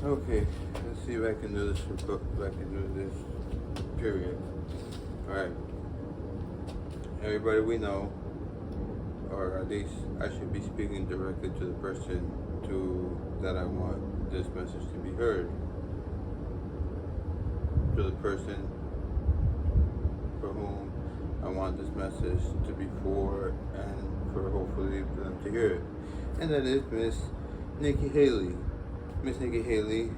Okay, let's see if I can do this. If I can do this. Period. All right. Everybody we know, or at least I should be speaking directly to the person that I want this message to be heard. To the person for whom I want this message to be for, and for hopefully for them to hear it. And that is Miss Nikki Haley. Miss Nikki Haley,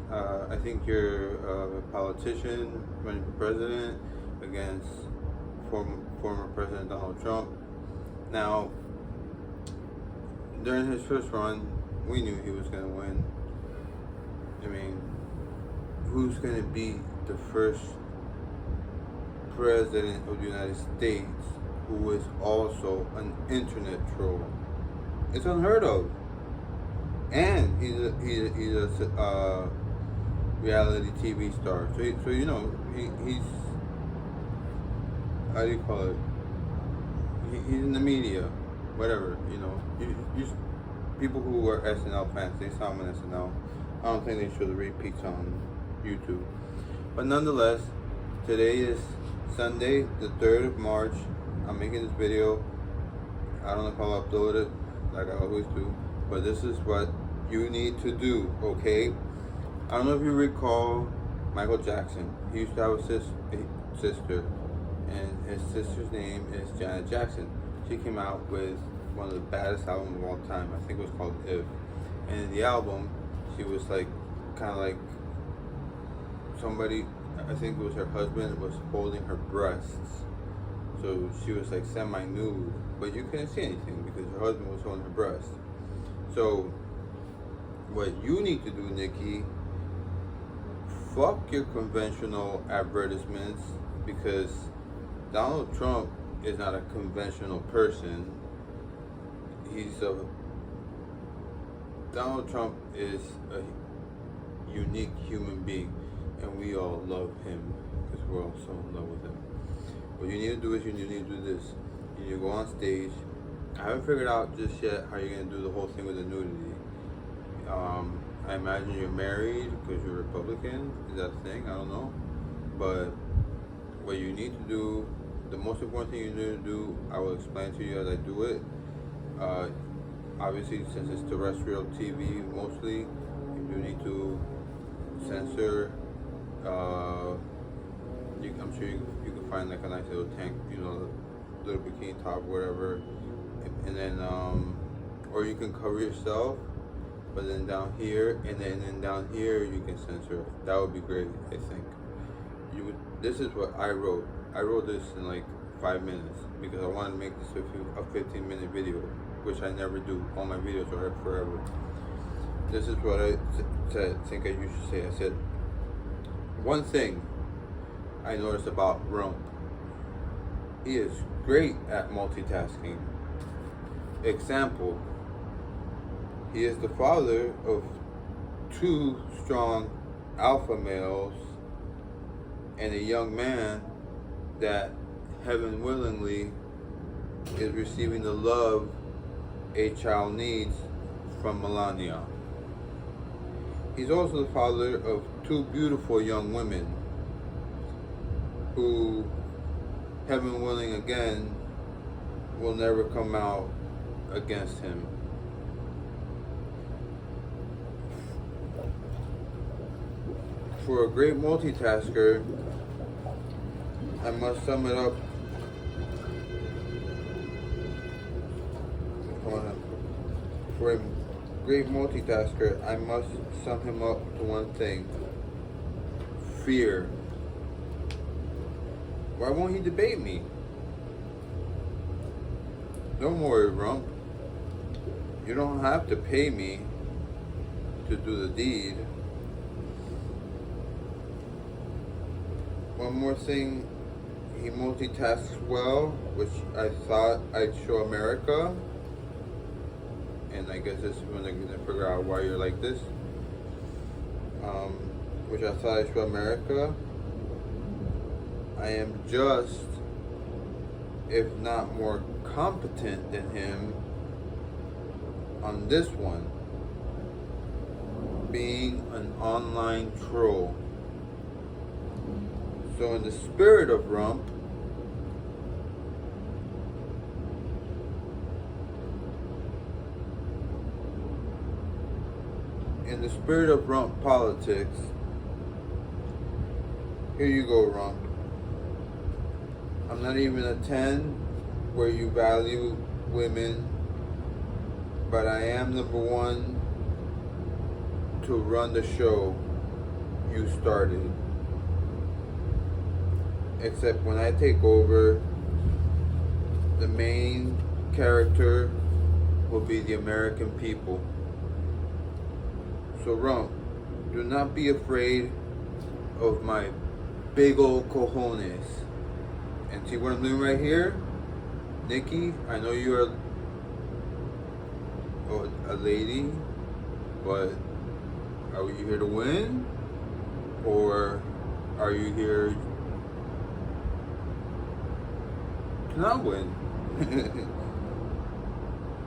I think you're a politician running for president against former President Donald Trump. Now, during his first run, we knew he was going to win. I mean, who's going to be the first president of the United States who is also an internet troll? It's unheard of. And he's a reality TV star. So you know, he's, how do you call it? He's in the media, whatever, you know. People who are SNL fans, they saw him on SNL. I don't think they show the repeats on YouTube. But nonetheless, today is Sunday, the 3rd of March. I'm making this video. I don't know if I'll upload it like I always do, but this is what you need to do, okay? I don't know if you recall Michael Jackson. He used to have a sister, and his sister's name is Janet Jackson. She came out with one of the baddest albums of all time. I think it was called If. And in the album, she was like, kind of like somebody, I think it was her husband, was holding her breasts. So she was like semi-nude, but you couldn't see anything because her husband was holding her breasts. So what you need to do, Nikki, fuck your conventional advertisements, because Donald Trump is not a conventional person. Donald Trump is a unique human being, and we all love him because we're all so in love with him. What you need to do is you need to do this. You need to go on stage. I haven't figured out just yet how you're going to do the whole thing with the nudity. I imagine you're married because you're Republican. Is that a thing? I don't know. But what you need to do, the most important thing you need to do, I will explain to you as I do it. Obviously, since it's terrestrial TV mostly, you do need to censor. I'm sure you can find like a nice little tank, you know, little bikini top, whatever, and then or you can cover yourself, but then down here, and then down here you can censor. That would be great, I think. This is what I wrote. I wrote this in like 5 minutes because I wanted to make this a 15-minute video, which I never do. All my videos are forever. This is what I think I should say. I said, one thing I noticed about Rump, he is great at multitasking. Example, he is the father of 2 strong alpha males and a young man that, heaven willingly, is receiving the love a child needs from Melania. He's also the father of 2 beautiful young women who, heaven willing again, will never come out against him. For a great multitasker, I must sum it up. For a great multitasker, I must sum him up to one thing: fear. Why won't he debate me? Don't worry, Rump. You don't have to pay me to do the deed. One more thing, he multitasks well, which I thought I'd show America. And I guess this is when they're gonna figure out why you're like this. Which I thought I'd show America. I am just, if not more competent than him on this one. being an online troll. So in the spirit of Rump, politics, here you go, Rump. I'm not even a 10 where you value women, but I am number one to run the show you started. Except when I take over, the main character will be the American people. So Rump, do not be afraid of my big old cojones. And see what I'm doing right here? Nikki, I know you're a lady, but are you here to win? Or are you here to not win?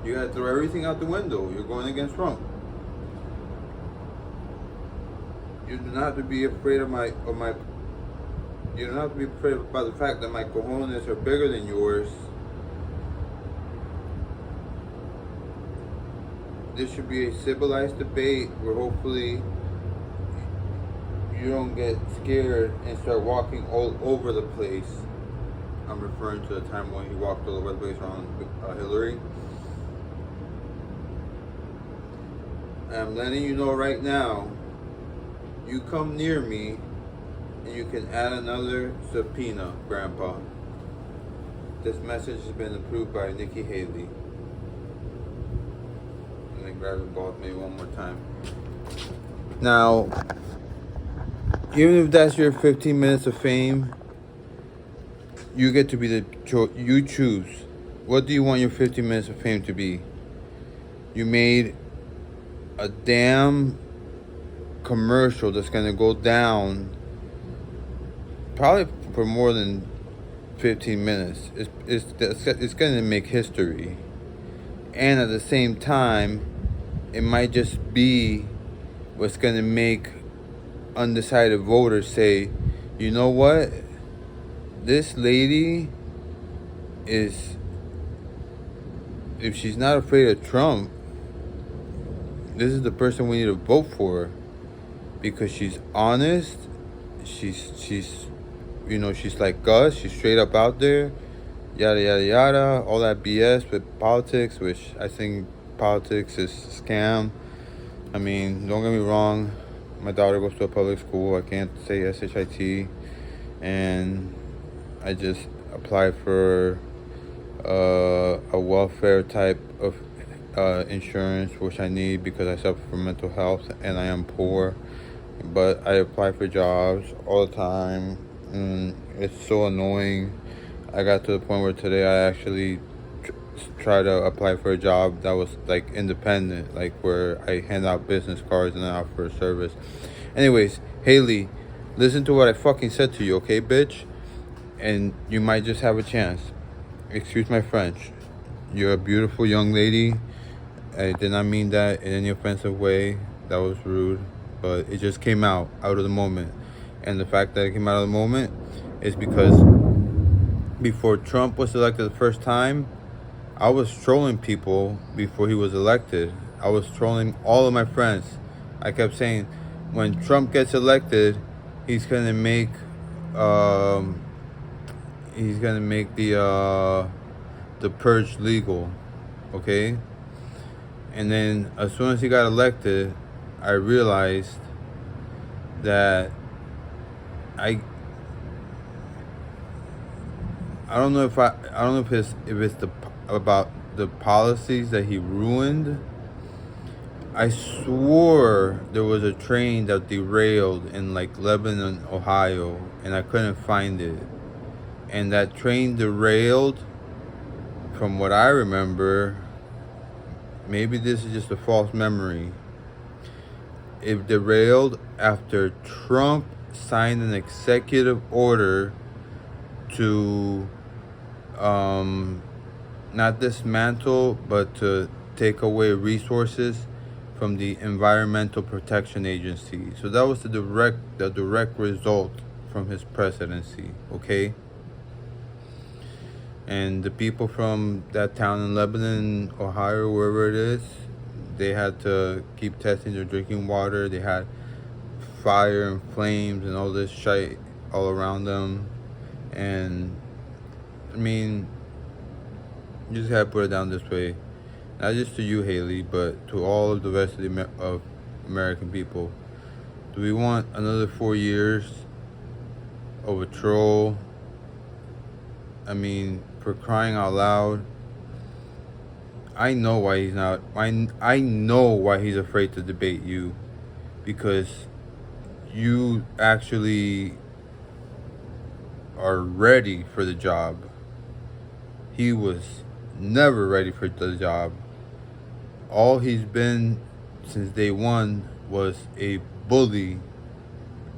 You gotta throw everything out the window. You're going against Trump. You do not have to be afraid of my. You don't have to be afraid about the fact that my cojones are bigger than yours. This should be a civilized debate where hopefully you don't get scared and start walking all over the place. I'm referring to the time when he walked all over the place around Hillary. I'm letting you know right now, you come near me and you can add another subpoena, Grandpa. This message has been approved by Nikki Haley. And then grab the ball with me one more time. Now, even if that's your 15 minutes of fame, you get to be you choose. What do you want your 15 minutes of fame to be? You made a damn commercial that's gonna go down probably for more than 15 minutes. It's gonna make history, and at the same time, it might just be what's gonna make undecided voters say, you know what, this lady is, if she's not afraid of Trump, this is the person we need to vote for, because she's honest, she's she's like us, she's straight up out there, yada yada yada, all that BS with politics, which I think politics is a scam. I mean, don't get me wrong, my daughter goes to a public school, I can't say SHIT, and I just applied for a welfare type of insurance, which I need because I suffer from mental health and I am poor. But I apply for jobs all the time, and it's so annoying. I got to the point where today I actually tried to apply for a job that was like independent, like where I hand out business cards and then offer a service. Anyways, Haley, listen to what I fucking said to you, okay, bitch? And you might just have a chance. Excuse my French. You're a beautiful young lady. I did not mean that in any offensive way. That was rude. But it just came out of the moment. And the fact that it came out of the moment is because before Trump was elected the first time, I was trolling people before he was elected. I was trolling all of my friends. I kept saying, when Trump gets elected, he's gonna make the purge legal, okay? And then as soon as he got elected, I realized that I don't know if it's about the policies that he ruined. I swore there was a train that derailed in like Lebanon, Ohio, and I couldn't find it. And that train derailed, from what I remember, maybe this is just a false memory, it derailed after Trump signed an executive order to not dismantle, but to take away resources from the Environmental Protection Agency. So that was the direct result from his presidency, okay? And the people from that town in Lebanon, Ohio, wherever it is, they had to keep testing their drinking water. They had fire and flames and all this shit all around them. And I mean, you just gotta put it down this way. Not just to you, Haley, but to all of the rest of the of American people. Do we want another 4 years of a troll? I mean, for crying out loud, I know why he's not. I know why he's afraid to debate you, because you actually are ready for the job. He was never ready for the job. All he's been since day one was a bully,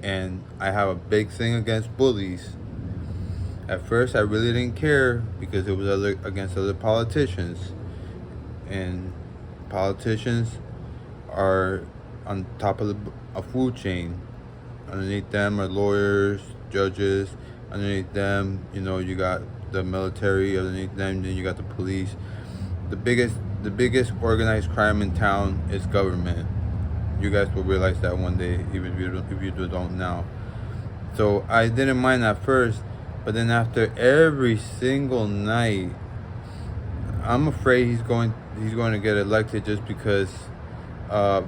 and I have a big thing against bullies. At first, I really didn't care because it was against other politicians, and politicians are on top of a food chain. Underneath them are lawyers, judges. Underneath them, you got the military. Underneath them, then you got the police. The biggest organized crime in town is government. You guys will realize that one day, even if you don't now. So I didn't mind at first, but then after every single night, I'm afraid he's going to get elected just because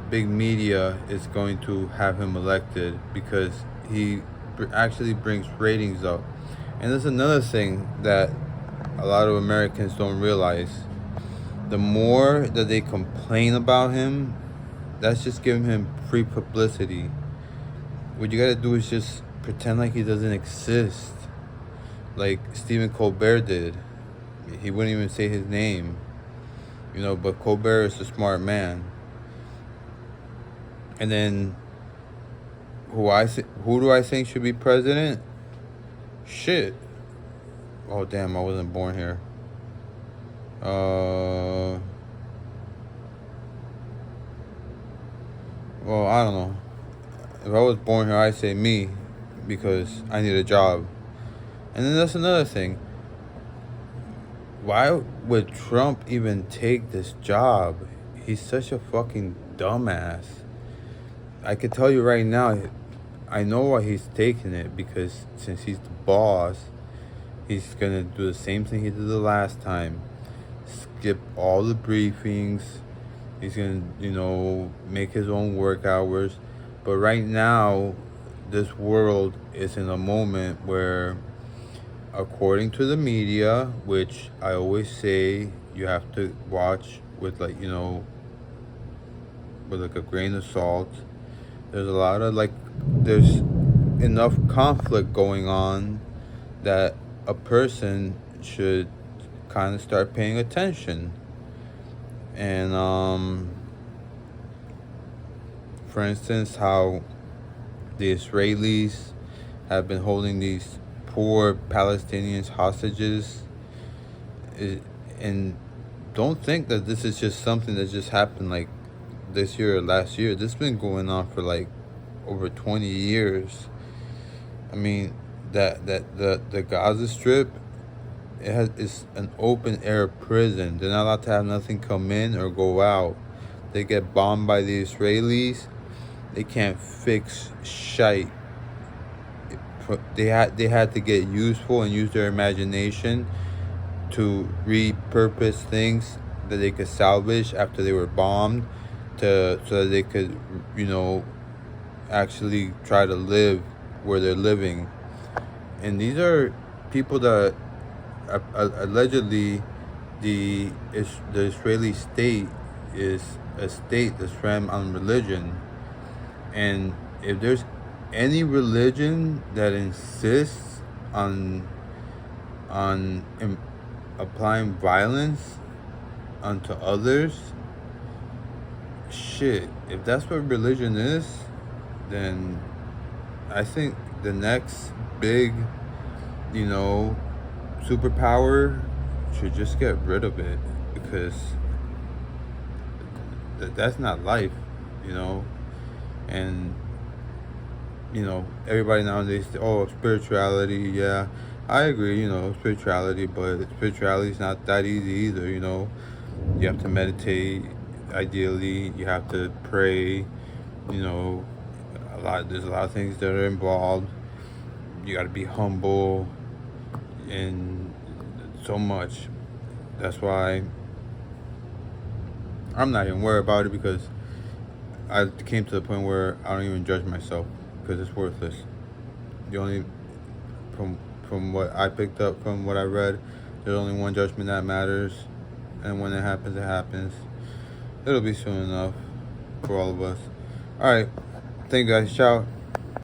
big media is going to have him elected, because he actually brings ratings up. And there's another thing that a lot of Americans don't realize. The more that they complain about him, that's just giving him free publicity. What you gotta do is just pretend like he doesn't exist, like Stephen Colbert did. He wouldn't even say his name, but Colbert is a smart man. And then who do I think should be president? Shit. Oh damn, I wasn't born here. Well, I don't know. If I was born here, I'd say me, because I need a job. And then that's another thing. Why would Trump even take this job? He's such a fucking dumbass. I can tell you right now, I know why he's taking it, because since he's the boss, he's gonna do the same thing he did the last time. Skip all the briefings. He's gonna, make his own work hours. But right now, this world is in a moment where, according to the media, which I always say you have to watch with with a grain of salt. There's a lot of there's enough conflict going on that a person should kind of start paying attention. And for instance, how the Israelis have been holding these poor Palestinians hostages, and don't think that this is just something that just happened this year or last year. This has been going on for over 20 years. I mean, the Gaza Strip, it's an open air prison. They're not allowed to have nothing come in or go out. They get bombed by the Israelis. They can't fix shite. They had to get useful and use their imagination to repurpose things that they could salvage after they were bombed, so that they could, actually try to live where they're living. And these are people that allegedly the Israeli state is a state that's framed on religion. And if there's any religion that insists on applying violence onto others, shit, if that's what religion is, then I think the next big, superpower should just get rid of it, because that's not life, you know. And you know, everybody nowadays, oh, spirituality, yeah, I agree, you know, spirituality, but spirituality is not that easy either, you know. You have to meditate, ideally, you have to pray, you know, there's a lot of things that are involved. You got to be humble and so much. That's why I'm not even worried about it, because I came to the point where I don't even judge myself, because it's worthless. The only from from what I picked up from what I read, there's only one judgment that matters, and when it happens, it happens. It'll be soon enough for all of us. All right, thank you guys. Ciao.